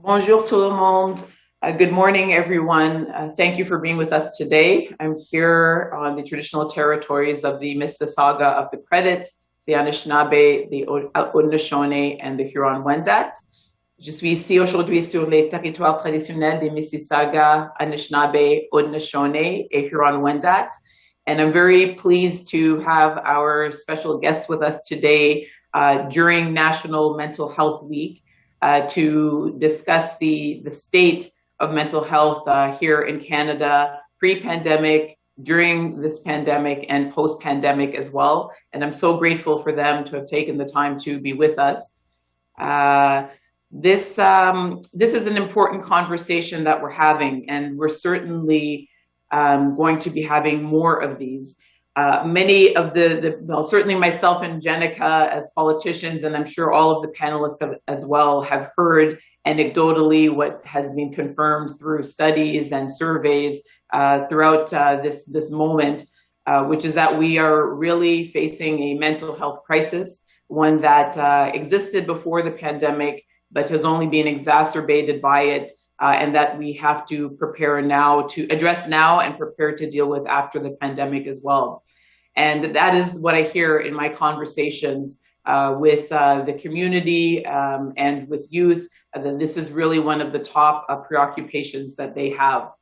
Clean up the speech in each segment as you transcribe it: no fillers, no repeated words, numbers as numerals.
Bonjour tout le monde. Good morning, everyone. Thank you for being with us today. I'm here on the traditional territories of the Mississauga of the Credit, the Anishinaabe, the Haudenosaunee, and the Huron-Wendat. Je suis ici aujourd'hui sur les territoires traditionnels des Mississauga, Anishinaabe, Haudenosaunee, et Huron-Wendat. And I'm very pleased to have our special guest with us today during National Mental Health Week to discuss the state of mental health here in Canada, pre-pandemic, during this pandemic, and post-pandemic as well. And I'm so grateful for them to have taken the time to be with us. This is an important conversation that we're having, and we're certainly going to be having more of these. Many of well, certainly myself and Jenica as politicians, and I'm sure all of the panelists as well, have heard anecdotally what has been confirmed through studies and surveys throughout this moment, which is that we are really facing a mental health crisis, one that existed before the pandemic, but has only been exacerbated by it, and that we have to prepare now to address now and prepare to deal with after the pandemic as well. And that is what I hear in my conversations with the community and with youth, that this is really one of the top preoccupations that they have.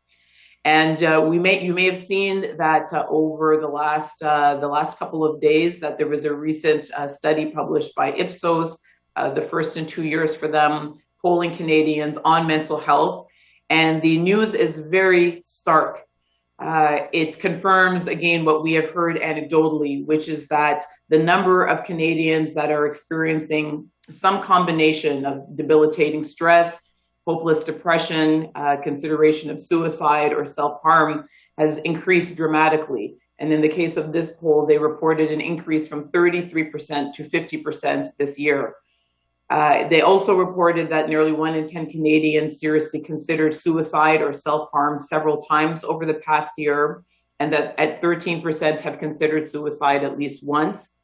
And you may have seen that over the last couple of days that there was a recent study published by Ipsos, the first in 2 years for them, polling Canadians on mental health. And the news is very stark. It confirms, again, what we have heard anecdotally, which is that the number of Canadians that are experiencing some combination of debilitating stress, hopeless depression, consideration of suicide or self-harm has increased dramatically. And in the case of this poll, they reported an increase from 33% to 50% this year. They also reported that nearly 1 in 10 Canadians seriously considered suicide or self-harm several times over the past year, and that at 13% have considered suicide at least once.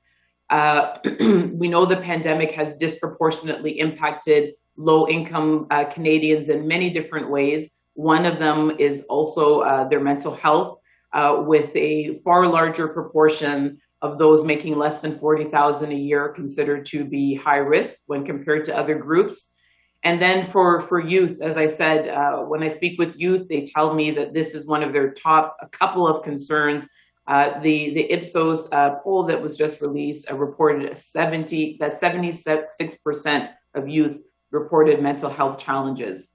We know the pandemic has disproportionately impacted low-income Canadians in many different ways. One of them is also their mental health, with a far larger proportion of those making less than $40,000 a year considered to be high risk when compared to other groups. And then for youth, as I said, when I speak with youth, they tell me that this is one of their top, a couple of concerns. The Ipsos poll that was just released reported that 76% of youth reported mental health challenges.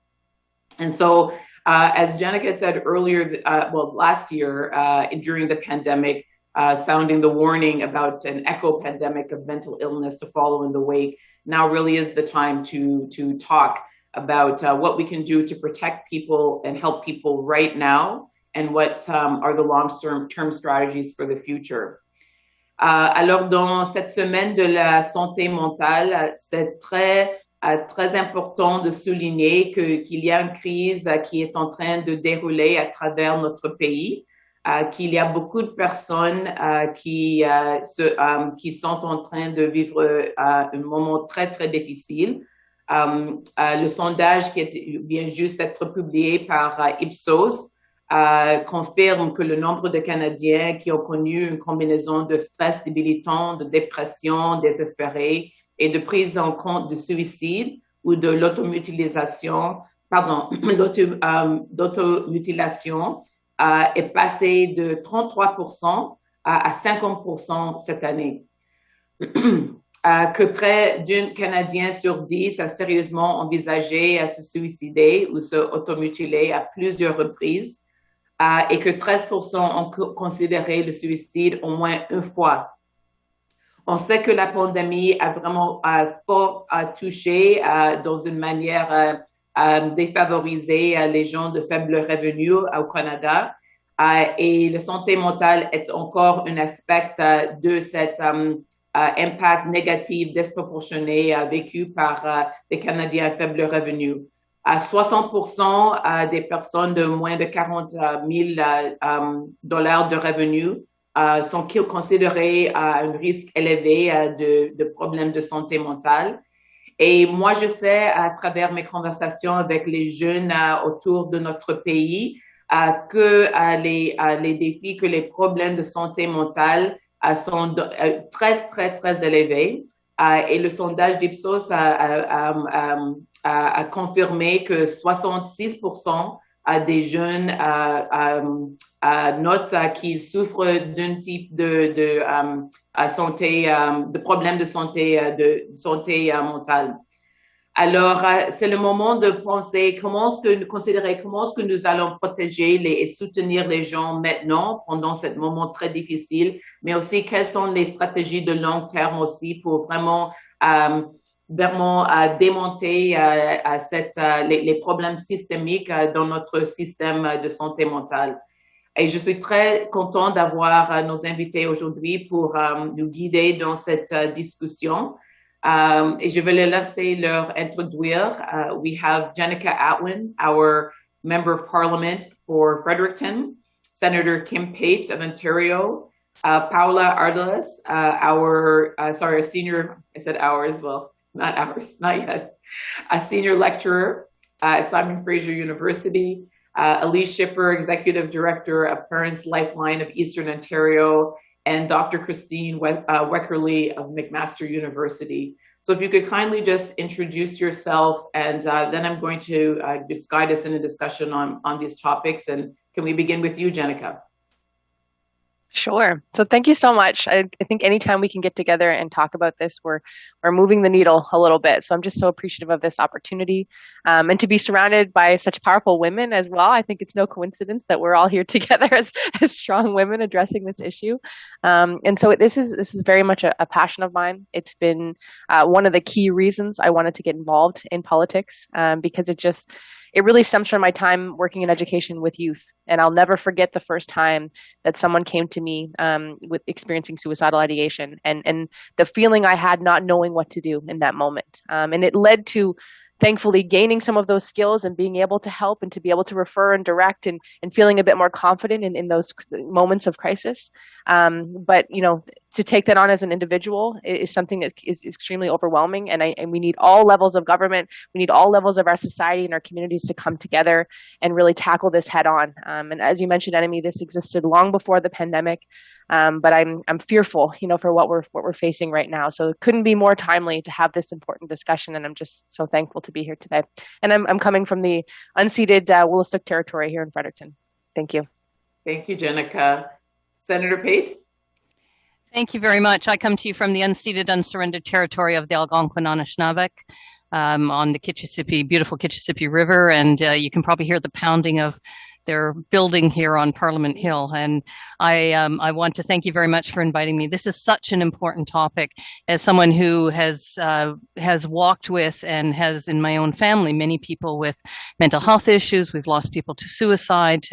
And so, as Jenica had said earlier, last year during the pandemic, sounding the warning about an echo pandemic of mental illness to follow in the wake, now really is the time to talk about what we can do to protect people and help people right now, and what are the long-term strategies for the future. Alors, dans cette semaine de la santé mentale, c'est très important de souligner qu'il y a une crise qui est en train de dérouler à travers notre pays. Qu'il y a beaucoup de personnes qui sont en train de vivre un moment très, très difficile. Le sondage vient juste d'être publié par Ipsos confirme que le nombre de Canadiens qui ont connu une combinaison de stress débilitant, de dépression désespérée et de prise en compte de suicide ou de l'automutilation est passé de 33% à 50% cette année. Que près d'un Canadien sur 10 a sérieusement envisagé à se suicider ou se automutiler à plusieurs reprises, et que 13% ont considéré le suicide au moins une fois. On sait que la pandémie a vraiment fort touché dans une manière défavoriser les gens de faible revenu au Canada, et la santé mentale est encore un aspect de cet impact négatif disproportionné vécu par les Canadiens à faible revenu. 60% des personnes de moins de 40 000 dollars de revenus sont considérées à un risque élevé de problèmes de santé mentale. Et moi, je sais à travers mes conversations avec les jeunes autour de notre pays que les défis, que les problèmes de santé mentale sont très, très, très élevés. Et le sondage d'Ipsos a confirmé que 66% des jeunes notent qu'ils souffrent d'un type de santé, de problèmes de santé mentale. Alors, c'est le moment de penser comment est-ce que nous allons protéger et soutenir les gens maintenant pendant ce moment très difficile, mais aussi quelles sont les stratégies de long terme aussi pour vraiment démonter les problèmes systémiques dans notre système de santé mentale. Et je suis très contente d'avoir nos invités aujourd'hui pour nous guider dans cette discussion. Et je vais les laisser leur introduire. We have Jenica Atwin, our Member of Parliament for Fredericton, Senator Kim Pate of Ontario, Paula Ardelas, a senior, I said ours, well, not ours, not yet, a senior lecturer at Simon Fraser University, Elyse Schipper, Executive Director of Parents Lifeline of Eastern Ontario, and Dr. Christine Weckerly of McMaster University. So if you could kindly just introduce yourself, and then I'm going to just guide us in a discussion on these topics. And can we begin with you, Jenica? Sure. So thank you so much. I think anytime we can get together and talk about this, we're moving the needle a little bit. So I'm just so appreciative of this opportunity and to be surrounded by such powerful women as well. I think it's no coincidence that we're all here together as strong women addressing this issue. And so this is very much a passion of mine. It's been one of the key reasons I wanted to get involved in politics because it really stems from my time working in education with youth. And I'll never forget the first time that someone came to me with experiencing suicidal ideation and the feeling I had not knowing what to do in that moment. And it led to thankfully gaining some of those skills and being able to help and to be able to refer and direct and feeling a bit more confident in those moments of crisis. But, to take that on as an individual is something that is extremely overwhelming. And we need all levels of government. We need all levels of our society and our communities to come together and really tackle this head on. And as you mentioned, Annamie, this existed long before the pandemic. But I'm fearful, for what we're facing right now. So it couldn't be more timely to have this important discussion. And I'm just so thankful to be here today. And I'm coming from the unceded Wolastoq territory here in Fredericton. Thank you. Thank you, Jenica. Senator Pate? Thank you very much. I come to you from the unceded, unsurrendered territory of the Algonquin Anishinaabe on the beautiful Kitchissippi River. And you can probably hear the pounding of their building here on Parliament Hill. And I want to thank you very much for inviting me. This is such an important topic. As someone who has walked with and has in my own family many people with mental health issues. We've lost people to suicide.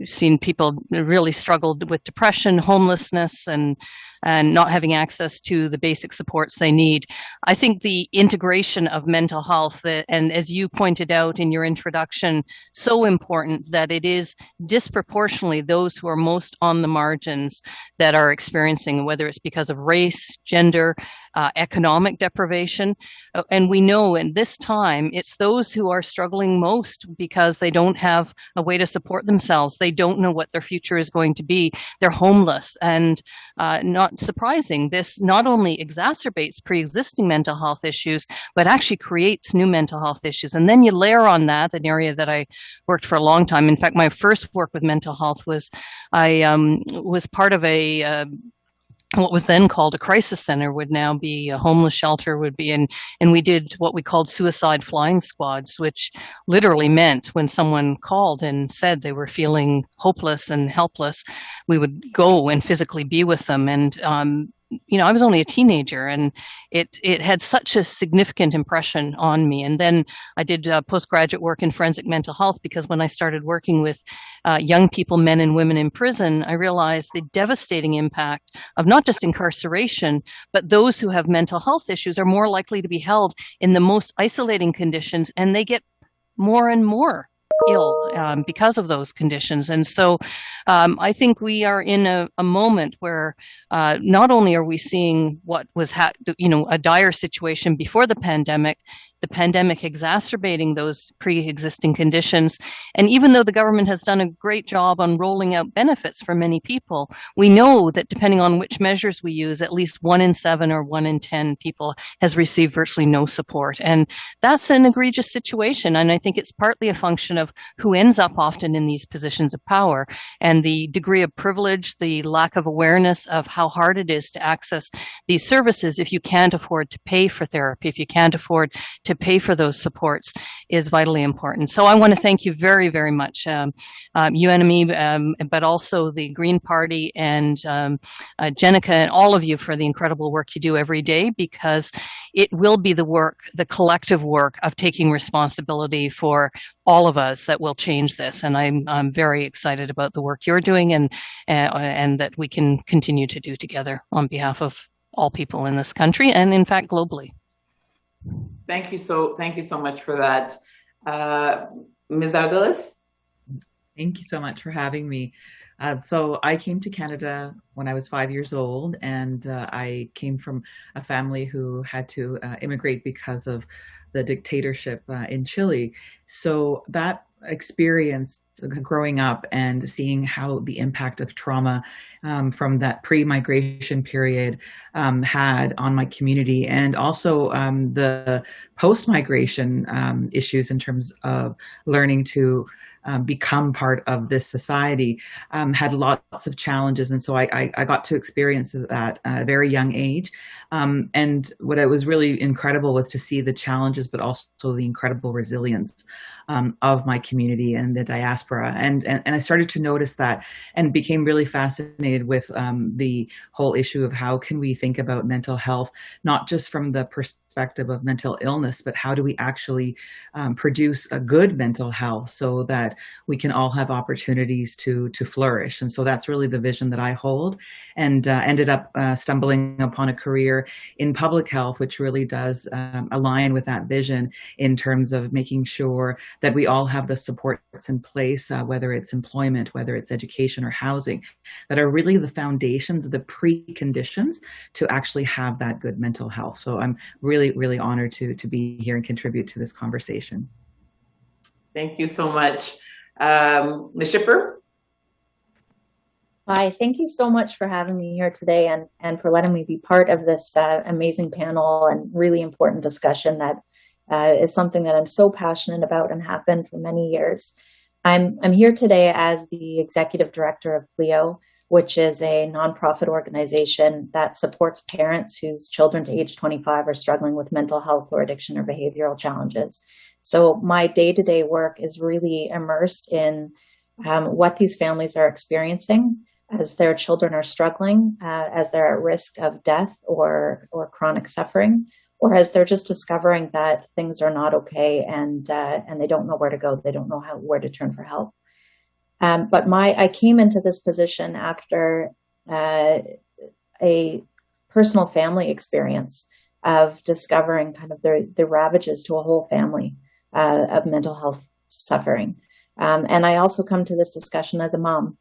Seen people really struggled with depression, homelessness, and not having access to the basic supports they need. I think the integration of mental health, and as you pointed out in your introduction, so important that it is disproportionately those who are most on the margins that are experiencing, whether it's because of race, gender, economic deprivation. And we know in this time, it's those who are struggling most because they don't have a way to support themselves. They don't know what their future is going to be. They're homeless. And not surprising, this not only exacerbates pre-existing mental health issues, but actually creates new mental health issues. And then you layer on that, an area that I worked for a long time. In fact, my first work with mental health was I was part of what was then called a crisis center, would now be a homeless shelter, and we did what we called suicide flying squads, which literally meant when someone called and said they were feeling hopeless and helpless, we would go and physically be with them. And I was only a teenager, and it had such a significant impression on me. And then I did postgraduate work in forensic mental health, because when I started working with young people, men and women in prison, I realized the devastating impact of not just incarceration, but those who have mental health issues are more likely to be held in the most isolating conditions, and they get more and more ill because of those conditions. And so I think we are in a moment where not only are we seeing what was a dire situation before the pandemic exacerbating those pre-existing conditions. And even though the government has done a great job on rolling out benefits for many people, we know that depending on which measures we use, at least 1 in 7 or 1 in 10 people has received virtually no support. And that's an egregious situation. And I think it's partly a function of who ends up often in these positions of power and the degree of privilege, the lack of awareness of how hard it is to access these services if you can't afford to pay for therapy, if you can't afford to pay for those supports is vitally important. So I want to thank you very, very much, you, Annamie, but also the Green Party and Jenica and all of you for the incredible work you do every day, because it will be the collective work of taking responsibility for all of us that will change this. And I'm very excited about the work you're doing and that we can continue to do together on behalf of all people in this country and in fact globally. Thank you so much for that. Ms. Elyse? Thank you so much for having me. So I came to Canada when I was 5 years old, and I came from a family who had to immigrate because of the dictatorship in Chile. So that experience growing up and seeing how the impact of trauma from that pre-migration period had on my community, and also the post-migration issues in terms of learning to become part of this society, had lots of challenges. And so I got to experience that at a very young age. And what was really incredible was to see the challenges, but also the incredible resilience of my community and the diaspora. And I started to notice that and became really fascinated with the whole issue of how can we think about mental health, not just from the perspective of mental illness, but how do we actually produce a good mental health so that we can all have opportunities to flourish. And so that's really the vision that I hold, and ended up stumbling upon a career in public health, which really does align with that vision in terms of making sure that we all have the supports in place, whether it's employment, whether it's education or housing, that are really the foundations, the preconditions to actually have that good mental health. So I'm really, really honored to be here and contribute to this conversation. Thank you so much. Ms. Schipper? Hi, thank you so much for having me here today and for letting me be part of this amazing panel and really important discussion that is something that I'm so passionate about and have been for many years. I'm here today as the executive director of PLEO, which is a nonprofit organization that supports parents whose children to age 25 are struggling with mental health or addiction or behavioral challenges. So my day-to-day work is really immersed in what these families are experiencing as their children are struggling, as they're at risk of death or chronic suffering, or as they're just discovering that things are not okay and they don't know where to go, they don't know where to turn for help. But I came into this position after a personal family experience of discovering kind of the ravages to a whole family of mental health suffering. And I also come to this discussion as a mom,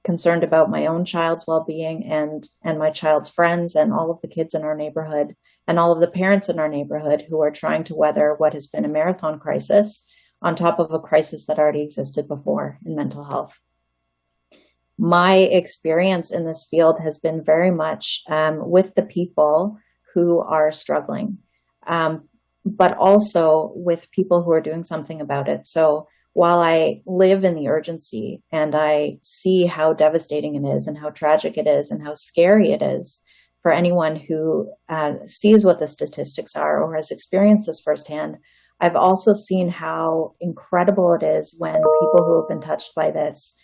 concerned about my own child's well-being and my child's friends and all of the kids in our neighborhood and all of the parents in our neighborhood who are trying to weather what has been a marathon crisis on top of a crisis that already existed before in mental health. My experience in this field has been very much with the people who are struggling, but also with people who are doing something about it. So while I live in the urgency and I see how devastating it is and how tragic it is and how scary it is for anyone who sees what the statistics are or has experienced this firsthand, I've also seen how incredible it is when people who have been touched by this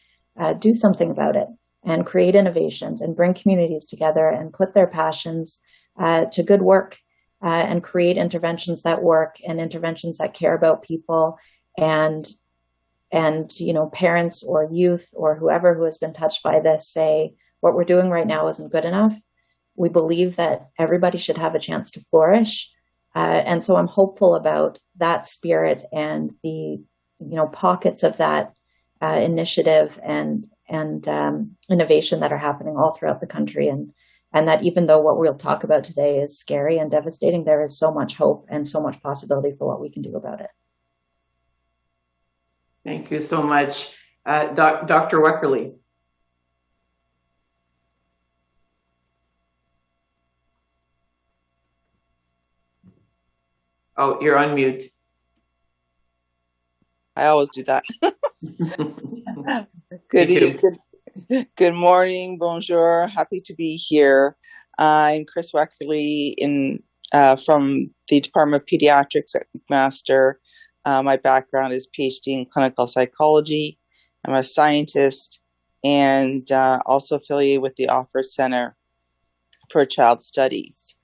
do something about it and create innovations and bring communities together and put their passions to good work and create interventions that work and interventions that care about people and parents or youth or whoever who has been touched by this say, what we're doing right now isn't good enough. We believe that everybody should have a chance to flourish. And so I'm hopeful about that spirit and the pockets of that initiative and innovation that are happening all throughout the country, and that even though what we'll talk about today is scary and devastating, there is so much hope and so much possibility for what we can do about it. Thank you so much. Dr. Weckerly. Oh, you're on mute. I always do that. Good morning, bonjour. Happy to be here. I'm Chris Weckerly from the Department of Pediatrics at McMaster. My background is PhD in clinical psychology. I'm a scientist and also affiliated with the Offer Center for Child Studies.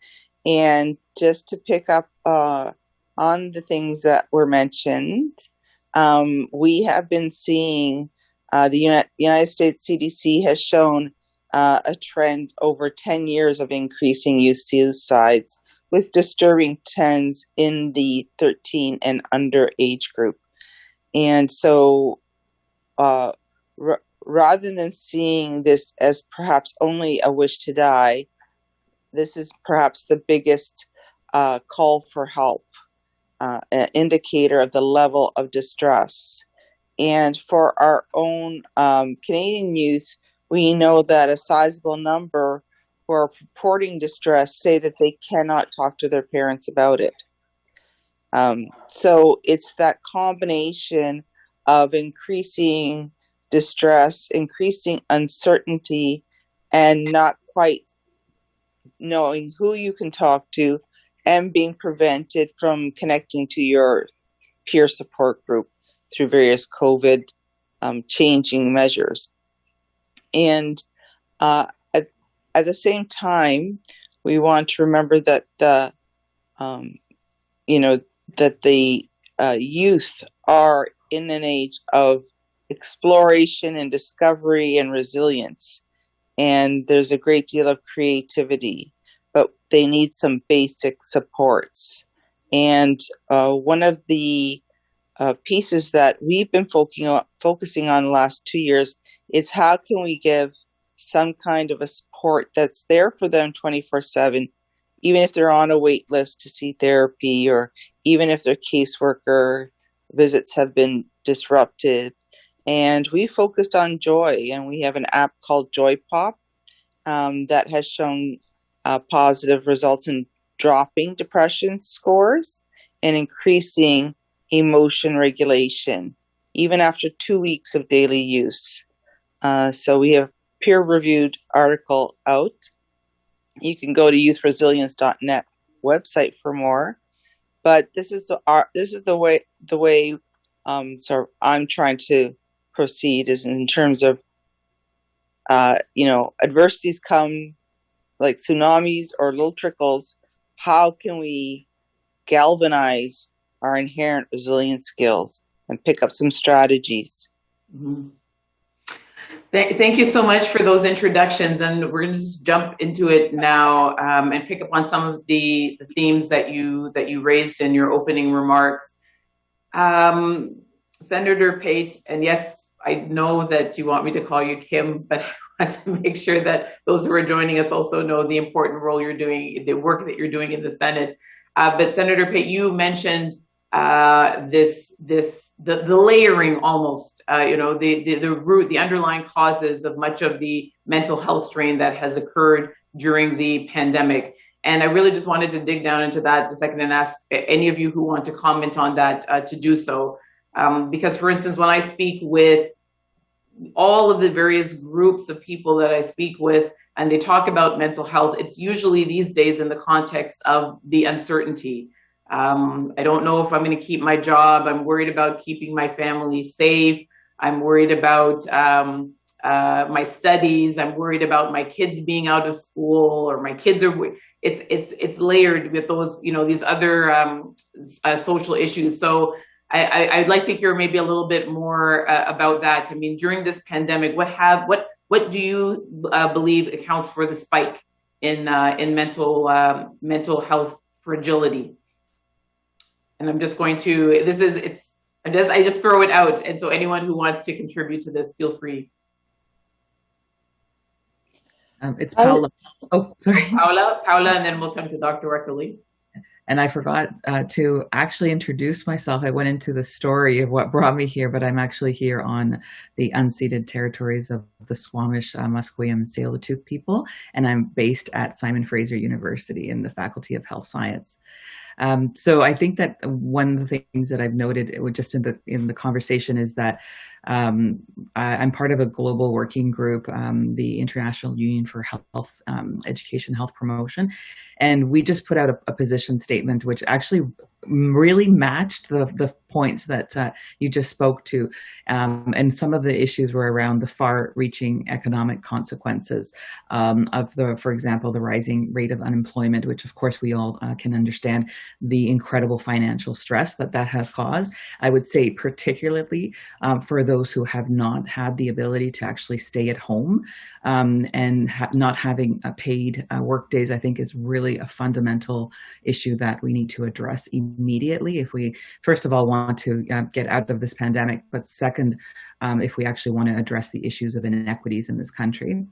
And just to pick up on the things that were mentioned, we have been seeing the United States CDC has shown a trend over 10 years of increasing youth suicides, with disturbing trends in the 13 and under age group. And so rather than seeing this as perhaps only a wish to die, this is perhaps the biggest call for help, an indicator of the level of distress. And for our own Canadian youth, we know that a sizable number who are reporting distress say that they cannot talk to their parents about it. So it's that combination of increasing distress, increasing uncertainty, and not quite knowing who you can talk to, and being prevented from connecting to your peer support group through various COVID changing measures. And at the same time, we want to remember that the youth are in an age of exploration and discovery and resilience, and there's a great deal of creativity, but they need some basic supports. And one of the pieces that we've been focusing on the last 2 years is how can we give some kind of a support that's there for them 24/7, even if they're on a wait list to see therapy, or even if their caseworker visits have been disrupted. And we focused on joy, and we have an app called Joy Pop that has shown positive results in dropping depression scores and increasing emotion regulation, even after 2 weeks of daily use. So we have peer-reviewed article out. You can go to youthresilience.net website for more. But this is the way. So I'm trying to proceed is in terms of adversities come like tsunamis or little trickles. How can we galvanize our inherent resilience skills and pick up some strategies? Mm-hmm. Thank you so much for those introductions, and we're going to just jump into it now and pick up on some of the themes that you raised in your opening remarks. Senator Pate, and yes, I know that you want me to call you Kim, but I want to make sure that those who are joining us also know the important role you're doing, the work that you're doing in the Senate. But Senator Pate, you mentioned the layering almost, the root, the underlying causes of much of the mental health strain that has occurred during the pandemic. And I really just wanted to dig down into that a second and ask any of you who want to comment on that to do so. Because for instance, when I speak with all of the various groups of people that I speak with, and they talk about mental health, it's usually these days in the context of the uncertainty. I don't know if I'm going to keep my job. I'm worried about keeping my family safe. I'm worried about my studies. I'm worried about my kids being out of school, or my kids are. It's layered with those, these other social issues. So I'd like to hear maybe a little bit more about that. I mean, during this pandemic, what do you believe accounts for the spike in mental health fragility? And I'm just going to, I just throw it out. And so anyone who wants to contribute to this, feel free. It's Paula. Oh, sorry. Paula, and then we'll come to Dr. Reckley. And I forgot to actually introduce myself. I went into the story of what brought me here, but I'm actually here on the unceded territories of the Squamish, Musqueam, Tsleil-Waututh people, and I'm based at Simon Fraser University in the Faculty of Health Science. So I think that one of the things that I've noted just in the conversation is that I'm part of a global working group, the International Union for Health Education, Health Promotion, and we just put out a position statement which actually really matched the points that you just spoke to, and some of the issues were around the far-reaching economic consequences of for example, the rising rate of unemployment, which of course we all can understand the incredible financial stress that has caused. I would say particularly for those who have not had the ability to actually stay at home, and not having paid work days, I think is really a fundamental issue that we need to address immediately if we, first of all, want to get out of this pandemic, but second, if we actually want to address the issues of inequities in this country.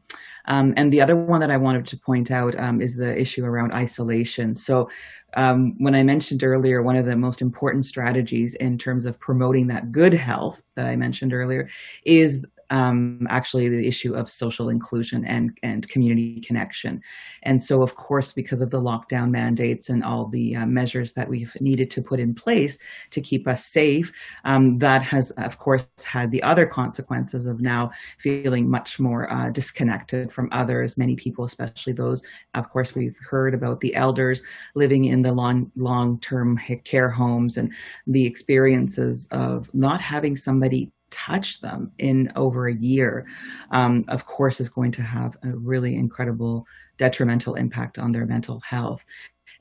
And the other one that I wanted to point out is the issue around isolation. So when I mentioned earlier, one of the most important strategies in terms of promoting that good health that I mentioned earlier is actually the issue of social inclusion and community connection. And so, of course, because of the lockdown mandates and all the measures that we've needed to put in place to keep us safe, that has, of course, had the other consequences of now feeling much more disconnected from others. Many people, especially those, of course, we've heard about the elders living in the long-term care homes and the experiences of not having somebody touch them in over a year, of course, is going to have a really incredible detrimental impact on their mental health.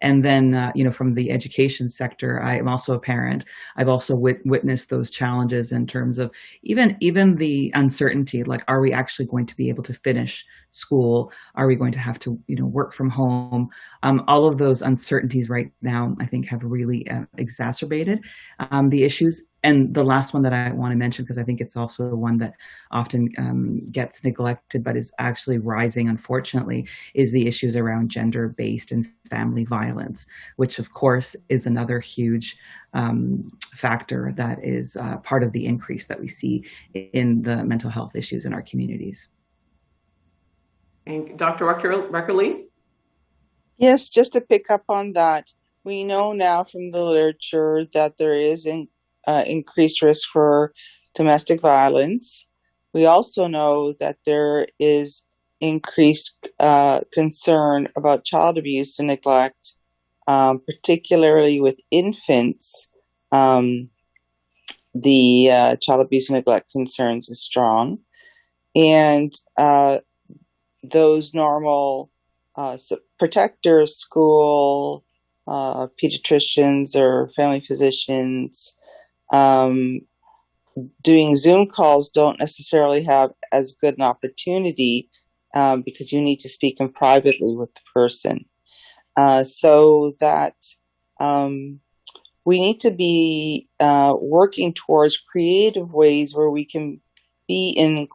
And then, from the education sector, I am also a parent. I've also witnessed those challenges in terms of even the uncertainty, like, are we actually going to be able to finish school? Are we going to have to, work from home? All of those uncertainties right now, I think, have really exacerbated the issues. And the last one that I want to mention, because I think it's also one that often gets neglected, but is actually rising, unfortunately, is the issues around gender-based and family violence, which, of course, is another huge factor that is part of the increase that we see in the mental health issues in our communities. And Dr. Reckley? Yes, just to pick up on that, we know now from the literature that there is increased risk for domestic violence. We also know that there is increased concern about child abuse and neglect, particularly with infants. The child abuse and neglect concerns is strong. And those normal protectors, school, pediatricians or family physicians, doing Zoom calls don't necessarily have as good an opportunity because you need to speak in privately with the person. So that we need to be working towards creative ways where we can be in,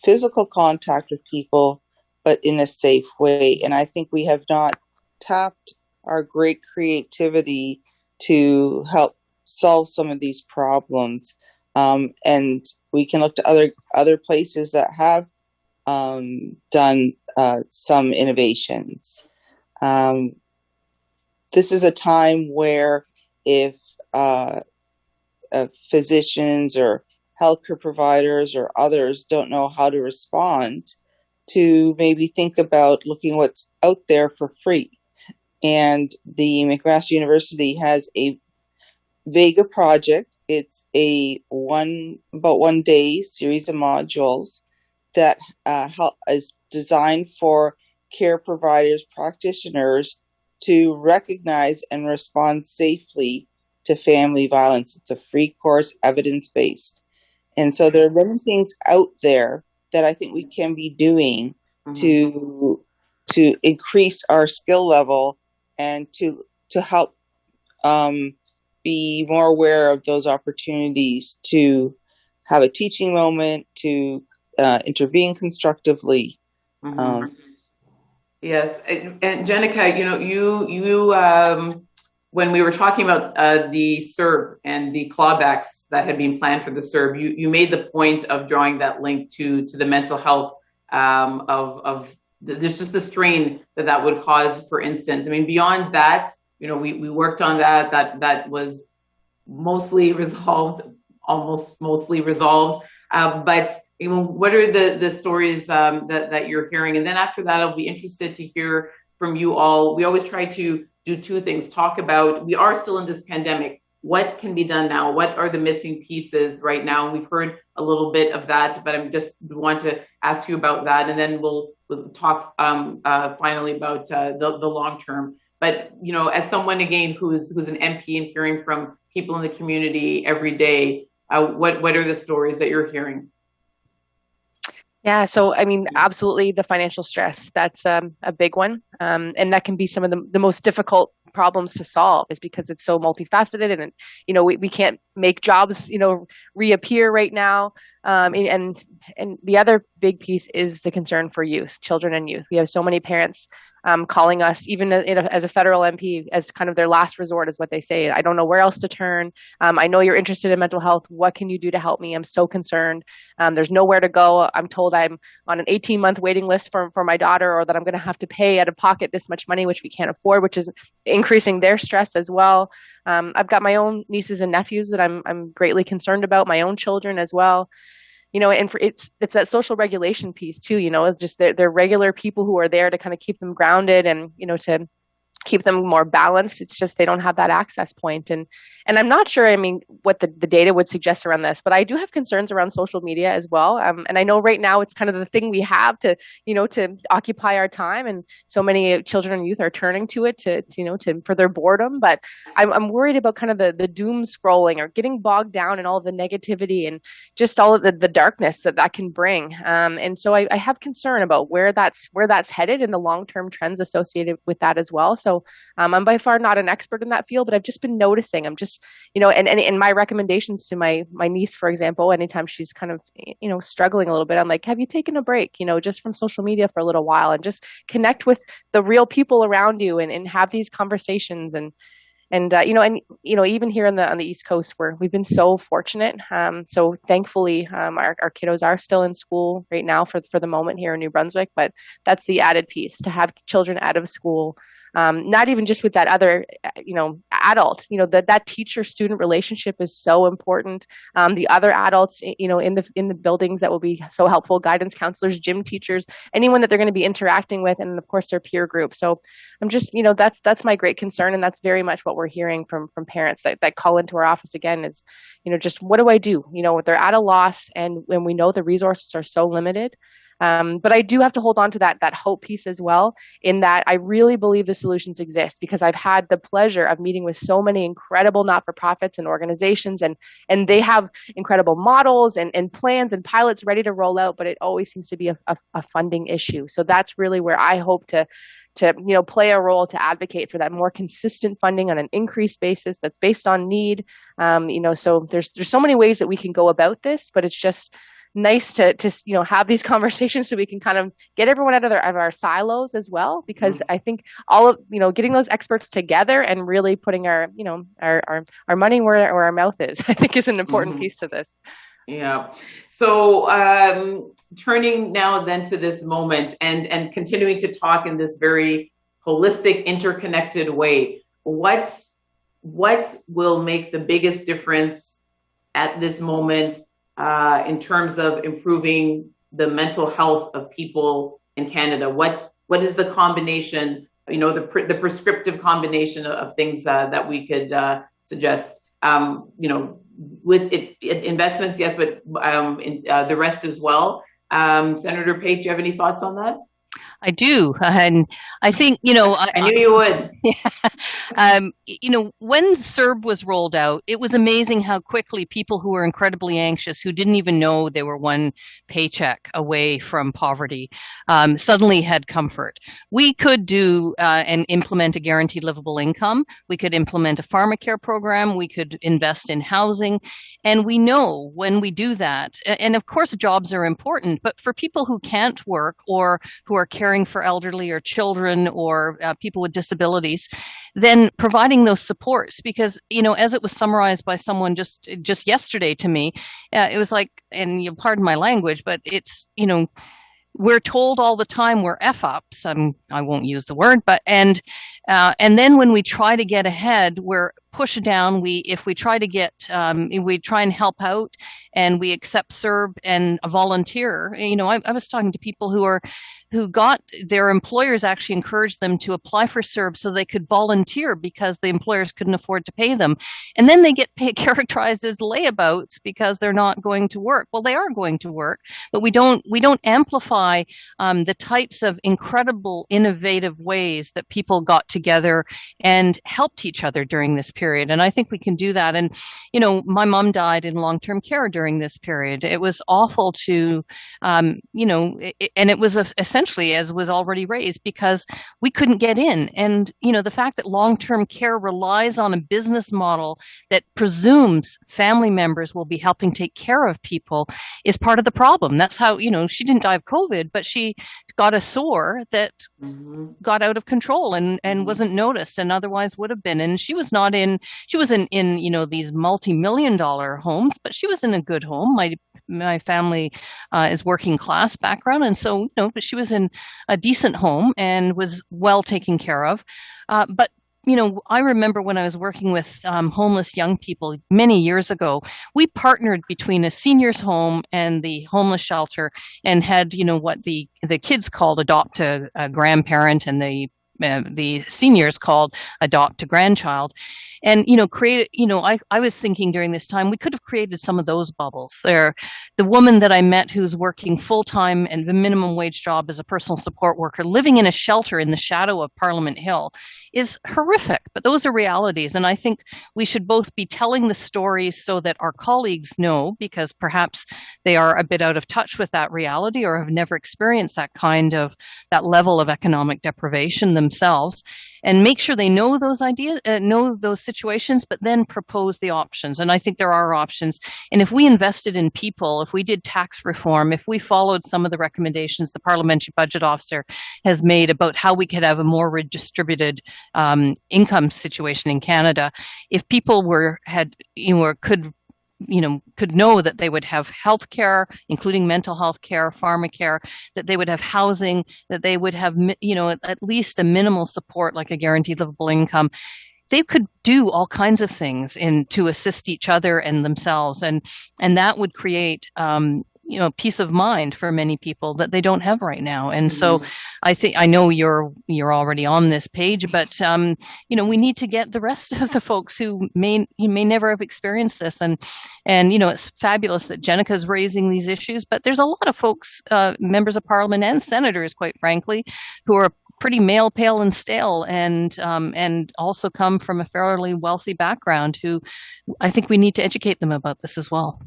physical contact with people, but in a safe way. And I think we have not tapped our great creativity to help solve some of these problems. And we can look to other places that have done some innovations. This is a time where if physicians or healthcare providers or others don't know how to respond, to maybe think about looking what's out there for free. And the McMaster University has a Vega project. It's about 1 day series of modules that is designed for care providers, practitioners to recognize and respond safely to family violence. It's a free course, evidence-based. And so there are many things out there that I think we can be doing to increase our skill level and to help be more aware of those opportunities to have a teaching moment, to intervene constructively. Yes, and Jenica, you when we were talking about the CERB and the clawbacks that had been planned for the CERB, you made the point of drawing that link to the mental health of there's just the strain that would cause, for instance. I mean, beyond that, we worked on that was mostly resolved, almost mostly resolved. But what are the stories that you're hearing? And then after that, I'll be interested to hear from you all. We always try to do two things: talk about, we are still in this pandemic. What can be done now? What are the missing pieces right now? And we've heard a little bit of that, but I just want to ask you about that, and then we'll talk finally about the long term. But as someone again who's an MP and hearing from people in the community every day, what are the stories that you're hearing? Yeah, so I mean, absolutely, the financial stress, that's a big one. And that can be some of the most difficult problems to solve, is because it's so multifaceted, and we can't make jobs reappear right now. And the other big piece is the concern for youth, children and youth. We have so many parents calling us, even as a federal MP, as kind of their last resort, is what they say. I don't know where else to turn. I know you're interested in mental health. What can you do to help me? I'm so concerned. There's nowhere to go. I'm told I'm on an 18-month waiting list for my daughter, or that I'm going to have to pay out of pocket this much money, which we can't afford, which is increasing their stress as well. I've got my own nieces and nephews that I'm greatly concerned about, my own children as well. And it's that social regulation piece too, just they're regular people who are there to kind of keep them grounded and, to keep them more balanced. It's just they don't have that access point. And I'm not sure, what the data would suggest around this, but I do have concerns around social media as well. And I know right now it's kind of the thing we have to, to occupy our time. And so many children and youth are turning to it for their boredom. But I'm worried about kind of the doom scrolling, or getting bogged down in all the negativity and just all of the darkness that can bring. And so I have concern about where that's headed, and the long-term trends associated with that as well. So I'm by far not an expert in that field, but I've just been noticing. I'm just, and my recommendations to my niece, for example, anytime she's kind of, struggling a little bit, I'm like, have you taken a break, just from social media for a little while, and just connect with the real people around you, and have these conversations. And even here on the East Coast, where we've been so fortunate. So thankfully, our kiddos are still in school right now for the moment here in New Brunswick, but that's the added piece, to have children out of school. Not even just with that other, adult, that teacher-student relationship is so important. The other adults, in the buildings that will be so helpful, guidance counselors, gym teachers, anyone that they're going to be interacting with, and of course their peer group. So I'm just, that's my great concern. And that's very much what we're hearing from parents that call into our office again is, just what do I do? They're at a loss, and when we know the resources are so limited. But I do have to hold on to that hope piece as well, in that I really believe the solutions exist, because I've had the pleasure of meeting with so many incredible not-for-profits and organizations, and they have incredible models and plans and pilots ready to roll out, but it always seems to be a funding issue. So that's really where I hope to play a role, to advocate for that more consistent funding on an increased basis that's based on need. So there's so many ways that we can go about this, but it's just nice to have these conversations so we can kind of get everyone out of our silos as well, because I think all of getting those experts together and really putting our money where our mouth is, I think, is an important piece to this. Yeah. So turning now then to this moment, and continuing to talk in this very holistic, interconnected way, what will make the biggest difference at this moment in terms of improving the mental health of people in Canada? What is the combination, the prescriptive combination of things that we could suggest? With investments, yes, but the rest as well. Senator Pate, do you have any thoughts on that? I do. And I think, I knew you would. when CERB was rolled out, it was amazing how quickly people who were incredibly anxious, who didn't even know they were one paycheck away from poverty, suddenly had comfort. We could do and implement a guaranteed livable income. We could implement a pharmacare program. We could invest in housing. And we know when we do that, and of course, jobs are important, but for people who can't work or who are caring for elderly or children or people with disabilities, then providing those supports, because as it was summarized by someone just yesterday to me, it was like, and you pardon my language, but it's we're told all the time we're f-ups. I won't use the word, but and then when we try to get ahead, we're pushed down. If we try to we try and help out, and we accept CERB and a volunteer. I was talking to people who got their employers actually encouraged them to apply for CERB so they could volunteer because the employers couldn't afford to pay them. And then they get characterized as layabouts because they're not going to work. Well, they are going to work, but we don't amplify the types of incredible, innovative ways that people got together and helped each other during this period. And I think we can do that. And, my mom died in long-term care during this period. It was awful to, and it was essentially, as was already raised, because we couldn't get in. And, the fact that long-term care relies on a business model that presumes family members will be helping take care of people is part of the problem. That's how, she didn't die of COVID, but she got a sore that got out of control and wasn't noticed and otherwise would have been. And she wasn't in these multi-million-dollar homes, but she was in a good home. My family is working class background, and so but she was in a decent home and was well taken care of. But I remember when I was working with homeless young people many years ago, we partnered between a seniors home and the homeless shelter and had, what the kids called adopt a grandparent and the seniors called adopt a grandchild. And, I was thinking during this time, we could have created some of those bubbles there. The woman that I met who's working full-time and the minimum wage job as a personal support worker, living in a shelter in the shadow of Parliament Hill, is horrific, but those are realities. And I think we should both be telling the stories so that our colleagues know, because perhaps they are a bit out of touch with that reality or have never experienced that level of economic deprivation themselves, and make sure they know those ideas, know those situations, but then propose the options. And I think there are options. And if we invested in people, if we did tax reform, if we followed some of the recommendations the Parliamentary Budget Officer has made about how we could have a more redistributed income situation in Canada, if people could know that they would have health care, including mental health care, pharmacare, that they would have housing, that they would have, at least a minimal support like a guaranteed livable income, they could do all kinds of things to assist each other and themselves. And that would create, peace of mind for many people that they don't have right now. And so I know you're already on this page, but we need to get the rest of the folks who may never have experienced this. And it's fabulous that Jenica's raising these issues, but there's a lot of folks, members of Parliament and senators, quite frankly, who are pretty male, pale, and stale, and also come from a fairly wealthy background, who I think we need to educate them about this as well.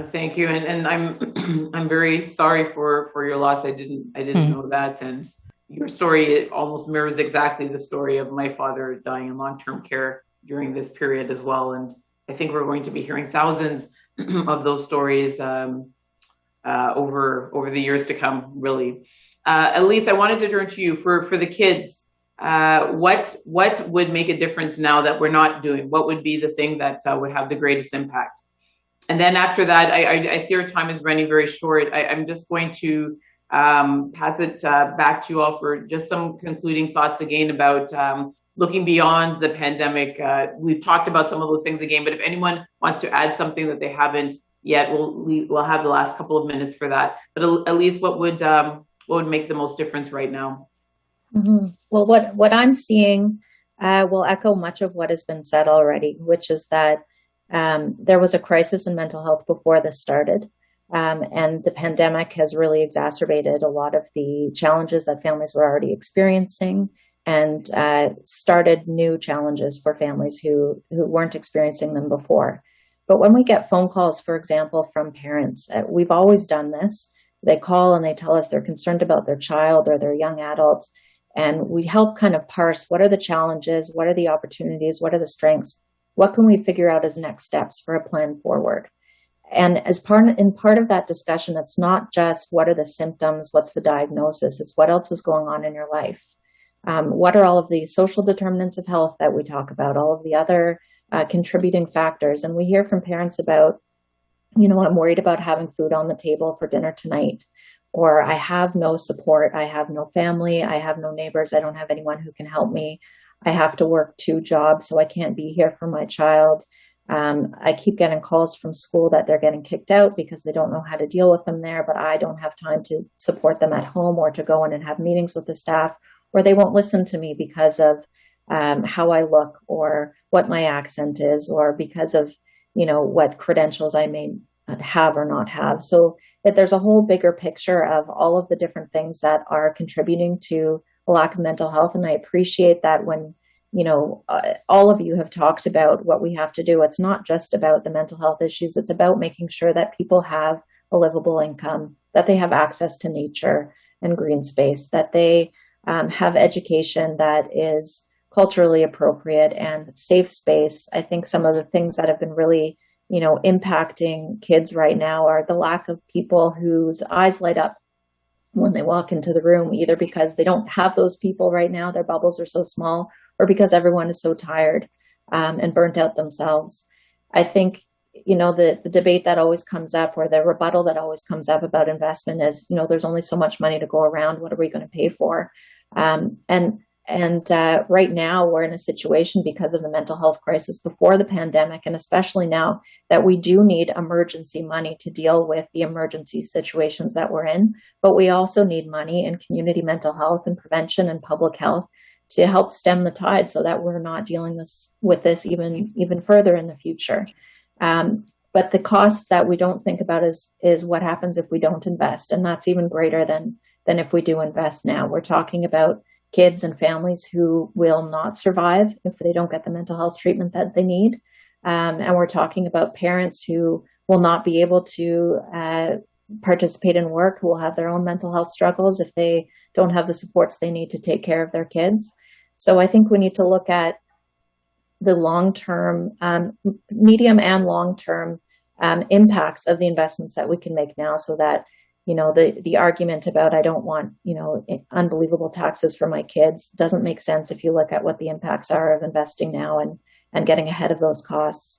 Thank you, and I'm very sorry for your loss. I didn't know that, and your story almost mirrors exactly the story of my father dying in long-term care during this period as well. And I think we're going to be hearing thousands of those stories over the years to come. Really, Elyse, I wanted to turn to you for the kids. What would make a difference now that we're not doing? What would be the thing that would have the greatest impact? And then after that, I see our time is running very short. I'm just going to pass it back to you all for just some concluding thoughts again about looking beyond the pandemic. We've talked about some of those things again, but if anyone wants to add something that they haven't yet, we'll have the last couple of minutes for that. But Elyse, what would make the most difference right now? Mm-hmm. Well, what I'm seeing will echo much of what has been said already, which is that there was a crisis in mental health before this started. And the pandemic has really exacerbated a lot of the challenges that families were already experiencing, and started new challenges for families who weren't experiencing them before. But when we get phone calls, for example, from parents, we've always done this. They call and they tell us they're concerned about their child or their young adult. And we help kind of parse, what are the challenges? What are the opportunities? What are the strengths? What can we figure out as next steps for a plan forward? And as part of that discussion, it's not just what are the symptoms, what's the diagnosis, it's what else is going on in your life. What are all of the social determinants of health that we talk about, all of the other contributing factors? And we hear from parents about, I'm worried about having food on the table for dinner tonight, or I have no support, I have no family, I have no neighbors, I don't have anyone who can help me. I have to work 2 jobs, so I can't be here for my child. I keep getting calls from school that they're getting kicked out because they don't know how to deal with them there, but I don't have time to support them at home or to go in and have meetings with the staff, or they won't listen to me because of how I look or what my accent is, or because of, what credentials I may have or not have. So that there's a whole bigger picture of all of the different things that are contributing to a lack of mental health. And I appreciate that when all of you have talked about what we have to do. It's not just about the mental health issues. It's about making sure that people have a livable income, that they have access to nature and green space, that they have education that is culturally appropriate and safe space. I think some of the things that have been really, impacting kids right now are the lack of people whose eyes light up when they walk into the room, either because they don't have those people right now, their bubbles are so small, or because everyone is so tired and burnt out themselves. I think, the debate that always comes up, or the rebuttal that always comes up about investment is, there's only so much money to go around. What are we going to pay for? And right now we're in a situation because of the mental health crisis before the pandemic, and especially now, that we do need emergency money to deal with the emergency situations that we're in. But we also need money in community mental health and prevention and public health to help stem the tide, so that we're not dealing with this even further in the future. But the cost that we don't think about is what happens if we don't invest, and that's even greater than if we do invest now. We're talking about kids and families who will not survive if they don't get the mental health treatment that they need. And we're talking about parents who will not be able to participate in work, who will have their own mental health struggles if they don't have the supports they need to take care of their kids. So I think we need to look at the long-term, medium and long-term impacts of the investments that we can make now, so that the argument about I don't want, unbelievable taxes for my kids doesn't make sense if you look at what the impacts are of investing now and getting ahead of those costs.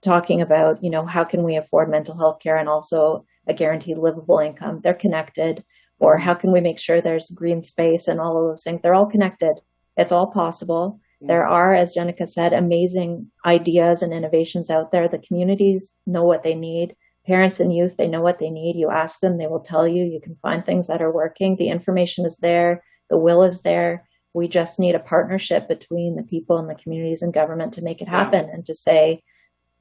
Talking about, how can we afford mental health care and also a guaranteed livable income? They're connected. Or how can we make sure there's green space and all of those things? They're all connected. It's all possible. There are, as Jenica said, amazing ideas and innovations out there. The communities know what they need. Parents and youth, they know what they need. You ask them, they will tell you. You can find things that are working. The information is there. The will is there. We just need a partnership between the people and the communities and government to make it happen, and to say,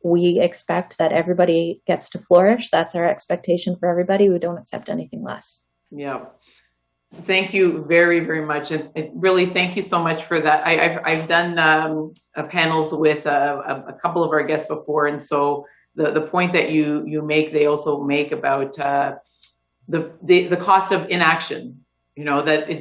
we expect that everybody gets to flourish. That's our expectation for everybody. We don't accept anything less. Yeah. Thank you very, very much. And really, thank you so much for that. I've done panels with a couple of our guests before. And so the point that you make, they also make about the cost of inaction, that it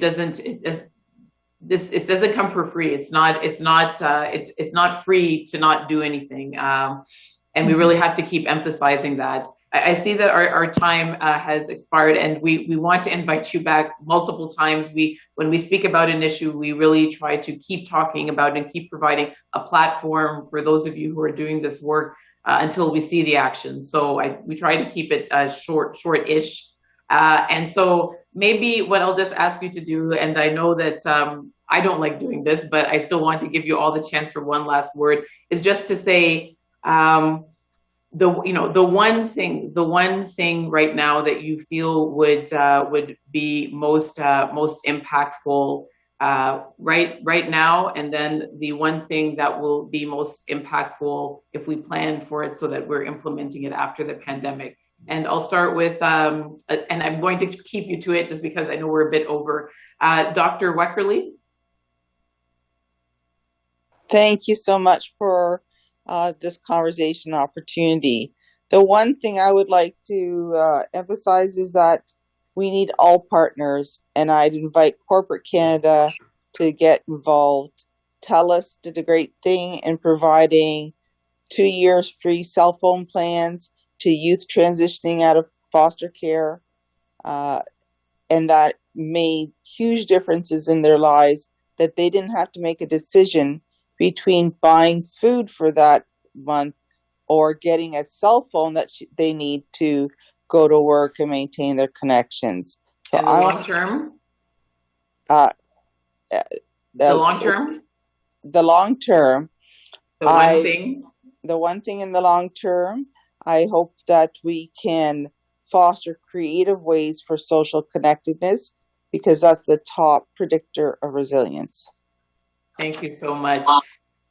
doesn't come for free. It's not free to not do anything. And we really have to keep emphasizing that. I see that our time has expired, and we want to invite you back multiple times. When we speak about an issue, we really try to keep talking about and keep providing a platform for those of you who are doing this work until we see the action. So we try to keep it short-ish. And so maybe what I'll just ask you to do, and I know that I don't like doing this, but I still want to give you all the chance for one last word, is just to say, the one thing right now that you feel would be most impactful right now, and then the one thing that will be most impactful if we plan for it so that we're implementing it after the pandemic. And I'll start with, and I'm going to keep you to it just because I know we're a bit over. Dr. Weckerly. Thank you so much for this conversation opportunity. The one thing I would like to emphasize is that we need all partners, and I'd invite corporate Canada to get involved. TELUS did a great thing in providing 2 years free cell phone plans to youth transitioning out of foster care, and that made huge differences in their lives, that they didn't have to make a decision between buying food for that month or getting a cell phone that they need to go to work and maintain their connections. So and the long term? The long term? The long term. The one thing in the long term, I hope that we can foster creative ways for social connectedness, because that's the top predictor of resilience. Thank you so much.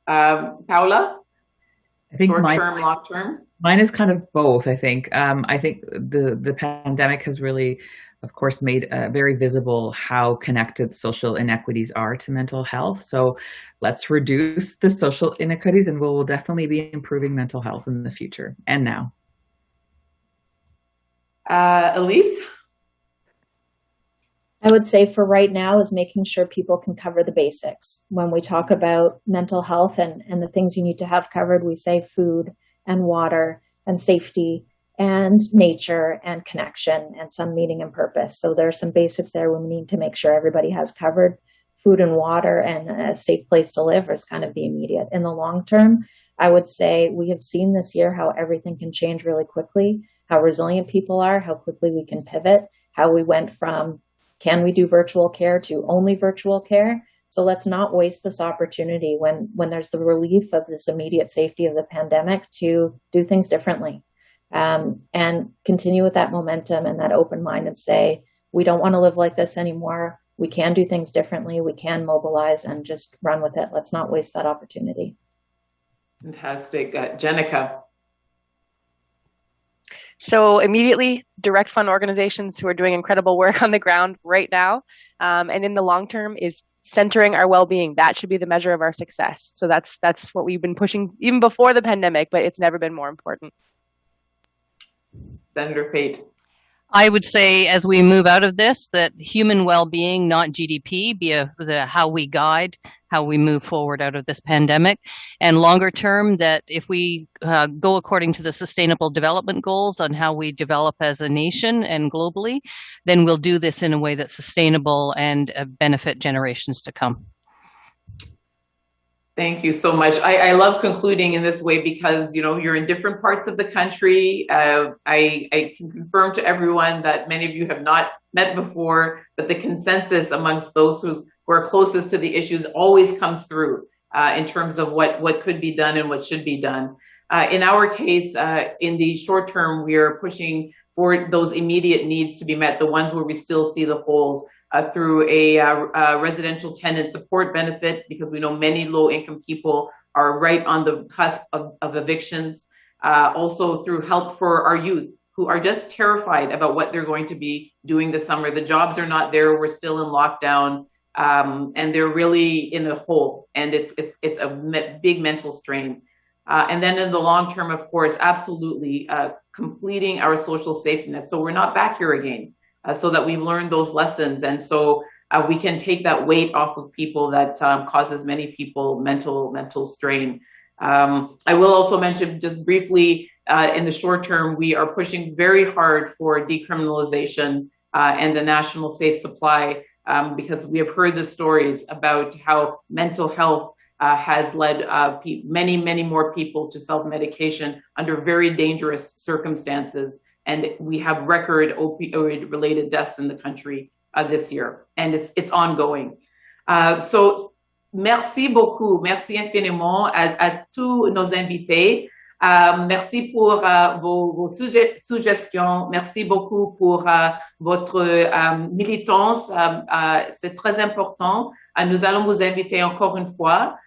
Paula? I think short term, long term? Mine is kind of both, I think. I think the pandemic has really, of course, made very visible how connected social inequities are to mental health. So let's reduce the social inequities, and we'll definitely be improving mental health in the future and now. Elyse? I would say for right now is making sure people can cover the basics. When we talk about mental health and the things you need to have covered, we say food and water and safety and nature and connection and some meaning and purpose. So there are some basics there we need to make sure everybody has covered. Food and water and a safe place to live is kind of the immediate. In the long term, I would say we have seen this year how everything can change really quickly, how resilient people are, how quickly we can pivot, how we went from can we do virtual care to only virtual care? So let's not waste this opportunity when there's the relief of this immediate safety of the pandemic to do things differently, and continue with that momentum and that open mind and say, we don't want to live like this anymore. We can do things differently. We can mobilize and just run with it. Let's not waste that opportunity. Fantastic. Jenica. So immediately, direct fund organizations who are doing incredible work on the ground right now, and in the long term is centering our well-being. That should be the measure of our success. So that's what we've been pushing even before the pandemic, but it's never been more important. Senator Pate. I would say as we move out of this, that human well-being, not GDP, be how we guide, how we move forward out of this pandemic. And longer term, that if we go according to the Sustainable Development Goals on how we develop as a nation and globally, then we'll do this in a way that's sustainable and benefit generations to come. Thank you so much. I love concluding in this way because, you're in different parts of the country. I can confirm to everyone that many of you have not met before, but the consensus amongst those who are closest to the issues always comes through in terms of what could be done and what should be done. In our case, in the short term, we are pushing for those immediate needs to be met, the ones where we still see the holes. Through a residential tenant support benefit, because we know many low-income people are right on the cusp of evictions. Also through help for our youth who are just terrified about what they're going to be doing this summer. The jobs are not there. We're still in lockdown, and they're really in a hole, and it's a big mental strain. And then in the long term, of course, absolutely completing our social safety net. So we're not back here again. So that we've learned those lessons, and so we can take that weight off of people that causes many people mental strain. I will also mention just briefly, in the short term, we are pushing very hard for decriminalization and a national safe supply, because we have heard the stories about how mental health has led many more people to self-medication under very dangerous circumstances. And we have record opioid-related deaths in the country this year, and it's ongoing. So, merci beaucoup, merci infiniment à tous nos invités. Merci pour vos suggestions. Merci beaucoup pour votre militance. C'est très important. Nous allons vous inviter encore une fois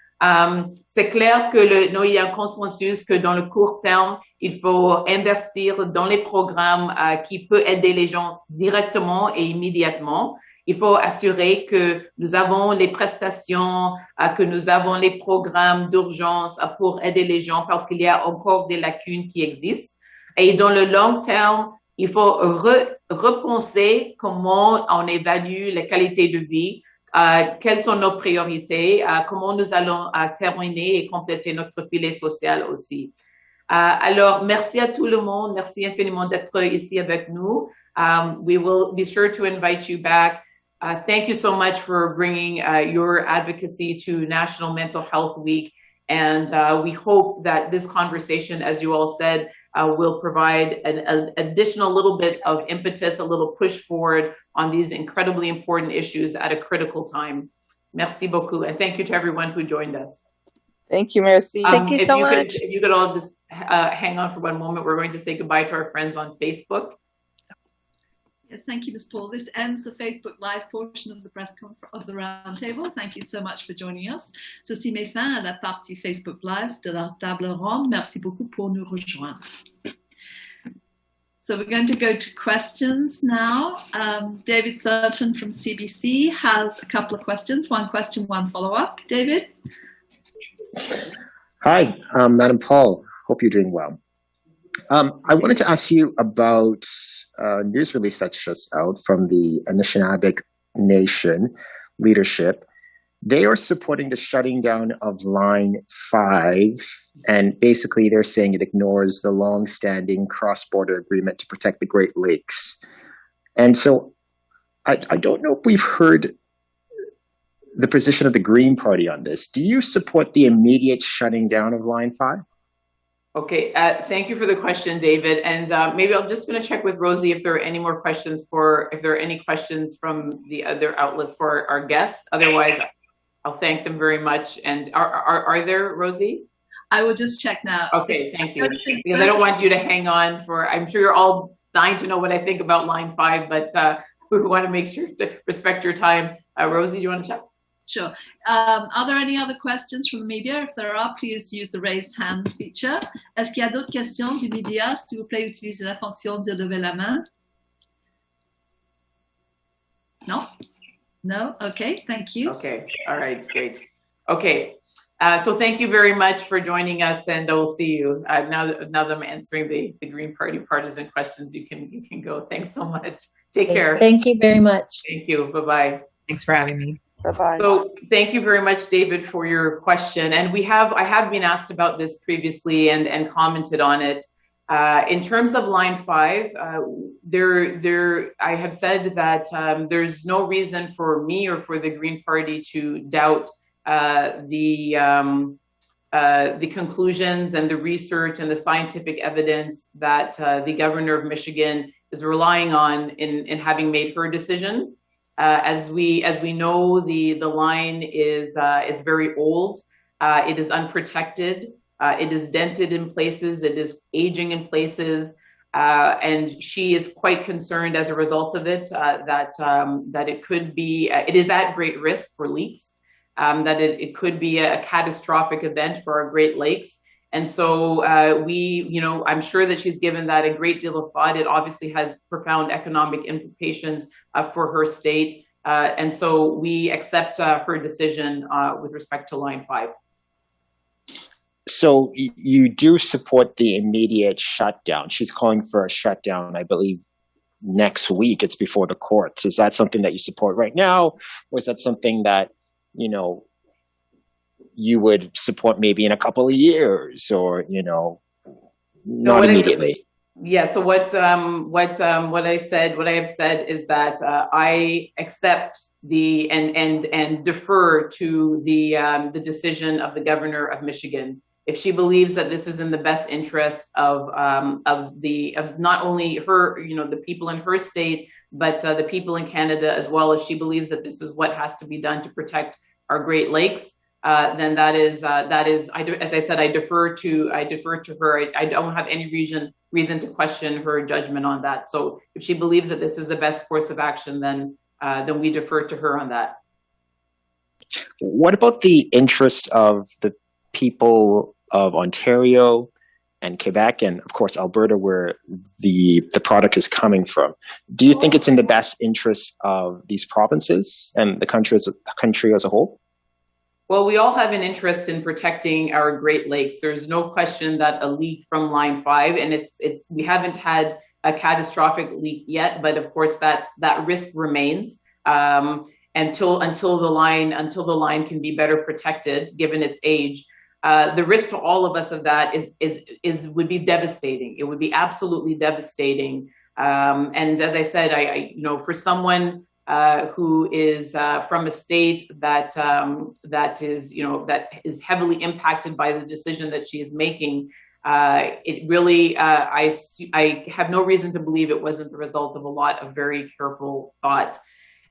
C'est clair que non, il y a un consensus que dans le court terme, il faut investir dans les programmes qui peuvent aider les gens directement et immédiatement. Il faut assurer que nous avons les prestations, que nous avons les programmes d'urgence pour aider les gens parce qu'il y a encore des lacunes qui existent. Et dans le long terme, il faut repenser comment on évalue la qualité de vie, quelles sont nos priorités, comment nous allons terminer et compléter notre filet social aussi. Alors, merci à tout le monde. Merci infiniment d'être ici avec nous. We will be sure to invite you back. Thank you so much for bringing your advocacy to National Mental Health Week. And we hope that this conversation, as you all said, will provide an additional little bit of impetus, a little push forward on these incredibly important issues at a critical time. Merci beaucoup. And thank you to everyone who joined us. Thank you, merci. Thank you so much. If you could all just hang on for one moment, we're going to say goodbye to our friends on Facebook. Yes, thank you, Ms. Paul. This ends the Facebook Live portion of the of the roundtable. Thank you so much for joining us. Ceci met fin à la partie Facebook Live de la table ronde. Merci beaucoup pour nous rejoindre. So we're going to go to questions now. David Thurton from CBC has a couple of questions. One question, one follow-up. David? Hi, Madam Paul. Hope you're doing well. I wanted to ask you about a news release that's just out from the Anishinaabe Nation leadership. They are supporting the shutting down of Line 5, and basically they're saying it ignores the long-standing cross-border agreement to protect the Great Lakes. And so I don't know if we've heard the position of the Green Party on this. Do you support the immediate shutting down of Line 5? Okay, thank you for the question, David. And maybe I'm just going to check with Rosie if there are any more questions if there are any questions from the other outlets for our guests. Otherwise, I'll thank them very much. And are there, Rosie? I will just check now. Okay, thank you. Because I don't want you to hang on I'm sure you're all dying to know what I think about Line 5, but we want to make sure to respect your time. Rosie, do you want to check? Sure. Are there any other questions from the media? If there are, please use the raised hand feature. Est-ce qu'il y a d'autres questions du média? S'il vous plaît, utilisez la fonction de lever la main. No? No? Okay, thank you. Okay, all right, great. Okay, so thank you very much for joining us, and we'll see you. Now that I'm answering the Green Party partisan questions, you can go. Thanks so much. Take care. Thank you very much. Thank you. Bye-bye. Thanks for having me. Bye-bye. So thank you very much, David, for your question. And I have been asked about this previously and commented on it. In terms of Line 5, I have said that there's no reason for me or for the Green Party to doubt the conclusions and the research and the scientific evidence that the governor of Michigan is relying on in having made her decision. As we know, the line is very old. It is unprotected. It is dented in places. It is aging in places, and she is quite concerned as a result of it that it could be. It is at great risk for leaks. That it could be a catastrophic event for our Great Lakes. And so I'm sure that she's given that a great deal of thought. It obviously has profound economic implications for her state. And so we accept her decision with respect to Line 5. So you do support the immediate shutdown. She's calling for a shutdown, I believe, next week. It's before the courts. Is that something that you support right now? Or is that something that, you would support maybe in a couple of years or, not immediately? Yeah. So what I have said is that I accept and defer to the decision of the governor of Michigan. If she believes that this is in the best interest of not only her, the people in her state, but the people in Canada as well, if she believes that this is what has to be done to protect our Great Lakes, then that is as I said, I defer to her. I don't have any reason to question her judgment on that. So if she believes that this is the best course of action, then we defer to her on that. What about the interests of the people of Ontario and Quebec and, of course, Alberta, where the product is coming from? Do you think it's in the best interest of these provinces and the country as a whole? Well, we all have an interest in protecting our Great Lakes. There's no question that a leak from Line 5, and we haven't had a catastrophic leak yet, but of course that risk remains until the line can be better protected given its age. The risk to all of us of that would be devastating. It would be absolutely devastating. And as I said, for someone who is from a state that is heavily impacted by the decision that she is making, it really I have no reason to believe it wasn't the result of a lot of very careful thought.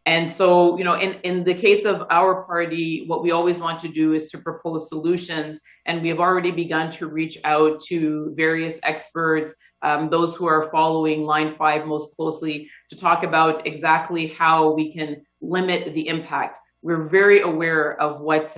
And so, in the case of our party, what we always want to do is to propose solutions. And we have already begun to reach out to various experts, those who are following Line 5 most closely, to talk about exactly how we can limit the impact. We're very aware of what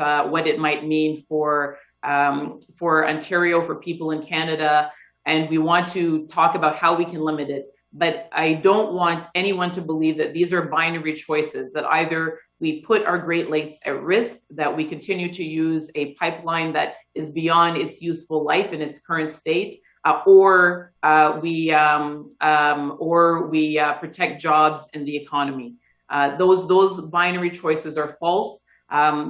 it might mean for Ontario, for people in Canada, and we want to talk about how we can limit it. But I don't want anyone to believe that these are binary choices, that either we put our Great Lakes at risk, that we continue to use a pipeline that is beyond its useful life in its current state, or we protect jobs and the economy. Those binary choices are false.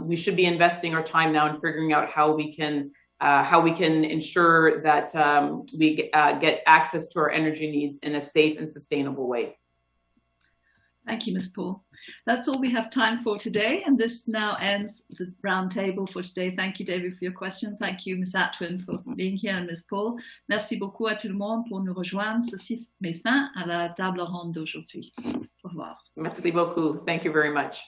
We should be investing our time now in figuring out how we can ensure that we get access to our energy needs in a safe and sustainable way. Thank you, Ms. Paul. That's all we have time for today, and this now ends the roundtable for today. Thank you, David, for your question. Thank you, Ms. Atwin, for being here, and Ms. Paul. Merci beaucoup à tout le monde pour nous rejoindre. Ceci met fin à la table ronde d'aujourd'hui. Au revoir. Merci beaucoup. Thank you very much.